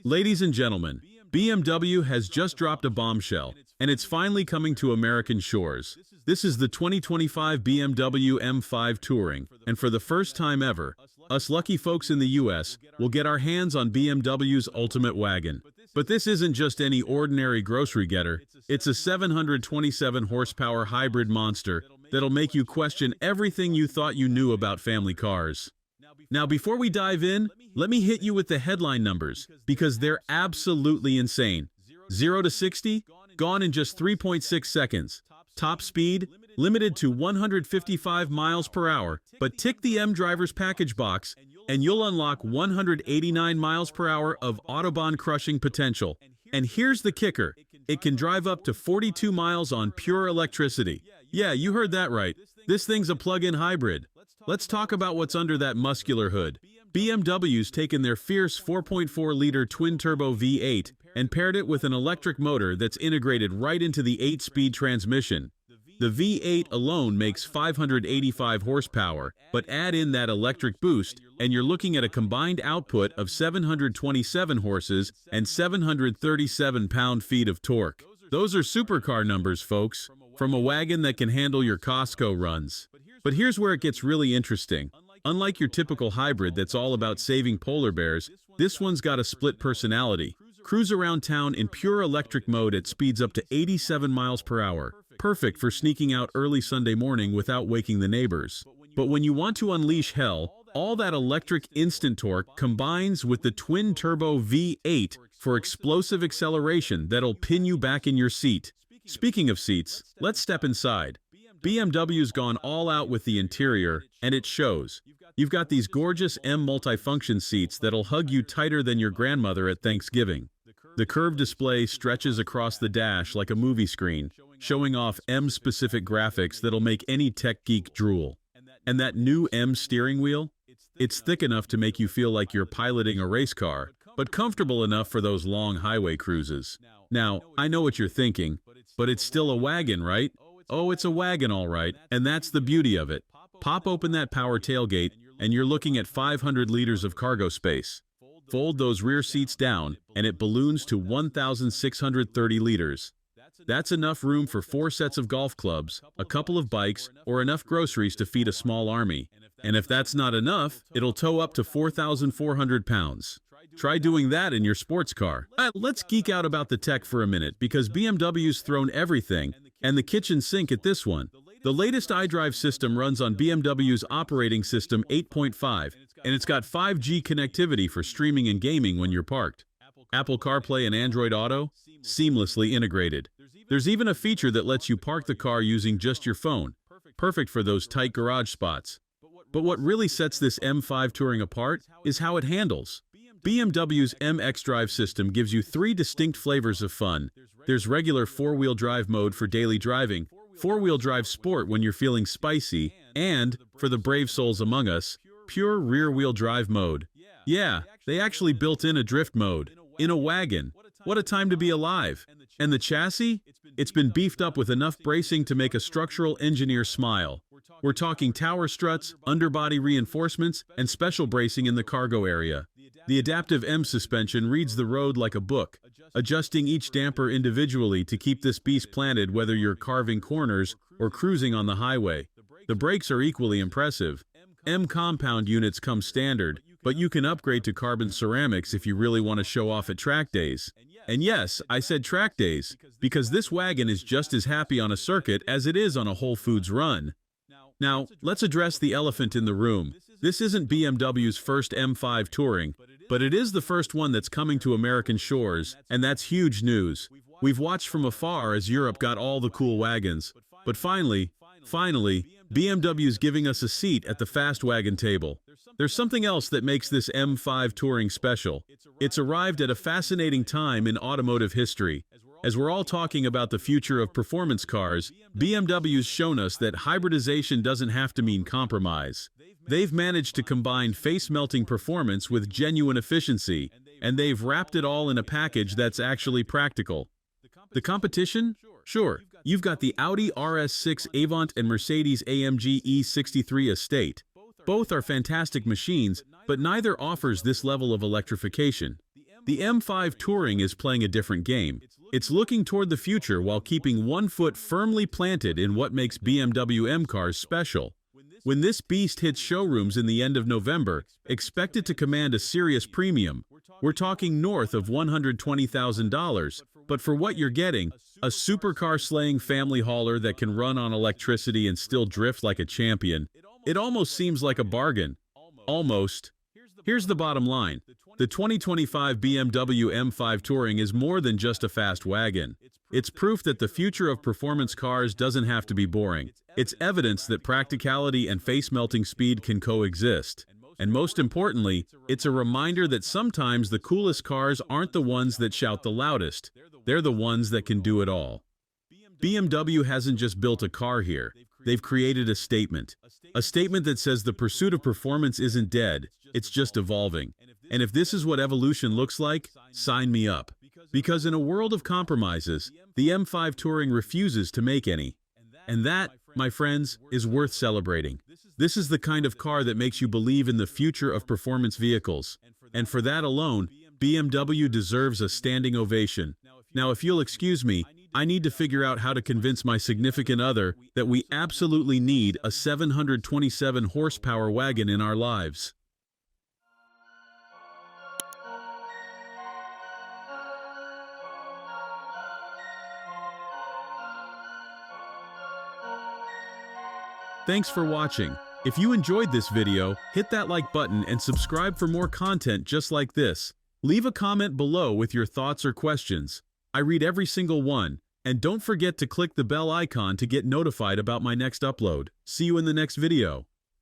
Ladies and gentlemen, BMW has just dropped a bombshell, and it's finally coming to American shores. This is the 2025 BMW M5 Touring, and for the first time ever, us lucky folks in the US will get our hands on BMW's ultimate wagon. But this isn't just any ordinary grocery getter, it's a 727 horsepower hybrid monster that'll make you question everything you thought you knew about family cars. Now, before we dive in, let me hit you with the headline numbers, because they're absolutely insane. 0 to 60, gone in just 3.6 seconds. Top speed, limited to 155 miles per hour, but tick the xDriver's package box, and you'll unlock 189 miles per hour of Autobahn-crushing potential. And here's the kicker. It can drive up to 42 miles on pure electricity. Yeah, you heard that right. This thing's a plug-in hybrid. Let's talk about what's under that muscular hood. BMW's taken their fierce 4.4-liter twin-turbo V8 and paired it with an electric motor that's integrated right into the 8-speed transmission. The V8 alone makes 585 horsepower, but add in that electric boost, and you're looking at a combined output of 727 horses and 737 pound-feet of torque. Those are supercar numbers, folks, from a wagon that can handle your Costco runs. But here's where it gets really interesting. Unlike your typical hybrid that's all about saving polar bears, this one's got a split personality. Cruise around town in pure electric mode at speeds up to 87 miles per hour. Perfect for sneaking out early Sunday morning without waking the neighbors. But when you want to unleash hell, all that electric instant torque combines with the twin-turbo V8 for explosive acceleration that'll pin you back in your seat. Speaking of seats, let's step inside. BMW's gone all out with the interior, and it shows. You've got these gorgeous M multifunction seats that'll hug you tighter than your grandmother at Thanksgiving. The curved display stretches across the dash like a movie screen, showing off M-specific graphics that'll make any tech geek drool. And that new M steering wheel? It's thick enough to make you feel like you're piloting a race car, but comfortable enough for those long highway cruises. Now, I know what you're thinking, but it's still a wagon, right? Oh, it's a wagon, all right, and that's the beauty of it. Pop open that power tailgate, and you're looking at 500 liters of cargo space. Fold those rear seats down, and it balloons to 1,630 liters. That's enough room for 4 sets of golf clubs, a couple of bikes, or enough groceries to feed a small army. And if that's not enough, it'll tow up to 4,400 pounds. Try doing that in your sports car. Let's geek out about the tech for a minute, because BMW's thrown everything, and the kitchen sink at this one. The latest xDrive system runs on BMW's operating system 8.5, and it's got 5G connectivity for streaming and gaming when you're parked. Apple CarPlay and Android Auto, seamlessly integrated. There's even a feature that lets you park the car using just your phone. Perfect for those tight garage spots. But what really sets this M5 Touring apart is how it handles. BMW's M xDrive system gives you 3 distinct flavors of fun. There's regular 4-wheel drive mode for daily driving, 4-wheel drive sport when you're feeling spicy, and, for the brave souls among us, pure rear-wheel drive mode. Yeah, they actually built in a drift mode. In a wagon. What a time to be alive. And the chassis? It's been beefed up with enough bracing to make a structural engineer smile. We're talking tower struts, underbody reinforcements, and special bracing in the cargo area. The adaptive M suspension reads the road like a book, adjusting each damper individually to keep this beast planted whether you're carving corners or cruising on the highway. The brakes are equally impressive. M compound units come standard, but you can upgrade to carbon ceramics if you really want to show off at track days. And yes, I said track days, because this wagon is just as happy on a circuit as it is on a Whole Foods run. Now, let's address the elephant in the room. This isn't BMW's first M5 Touring, but it is the first one that's coming to American shores, and that's huge news. We've watched from afar as Europe got all the cool wagons. But finally, BMW's giving us a seat at the fast wagon table. There's something else that makes this M5 Touring special. It's arrived at a fascinating time in automotive history. As we're all talking about the future of performance cars, BMW's shown us that hybridization doesn't have to mean compromise. They've managed to combine face-melting performance with genuine efficiency, and they've wrapped it all in a package that's actually practical. The competition? Sure, you've got the Audi RS6 Avant and Mercedes-AMG E63 Estate. Both are fantastic machines, but neither offers this level of electrification. The M5 Touring is playing a different game. It's looking toward the future while keeping one foot firmly planted in what makes BMW M cars special. When this beast hits showrooms in the end of November, expect it to command a serious premium. We're talking north of $120,000, but for what you're getting, a supercar-slaying family hauler that can run on electricity and still drift like a champion, it almost seems like a bargain. Almost. Here's the bottom line. The 2025 BMW M5 Touring is more than just a fast wagon. It's proof that the future of performance cars doesn't have to be boring. It's evidence that practicality and face-melting speed can coexist. And most importantly, it's a reminder that sometimes the coolest cars aren't the ones that shout the loudest. They're the ones that can do it all. BMW hasn't just built a car here. They've created a statement. A statement that says the pursuit of performance isn't dead, it's just evolving. And if this is what evolution looks like, sign me up. Because in a world of compromises, the M5 Touring refuses to make any. And that, my friends, is worth celebrating. This is the kind of car that makes you believe in the future of performance vehicles. And for that alone, BMW deserves a standing ovation. Now, if you'll excuse me, I need to figure out how to convince my significant other that we absolutely need a 727 horsepower wagon in our lives. Thanks for watching. If you enjoyed this video, hit that like button and subscribe for more content just like this. Leave a comment below with your thoughts or questions. I read every single one. And don't forget to click the bell icon to get notified about my next upload. See you in the next video.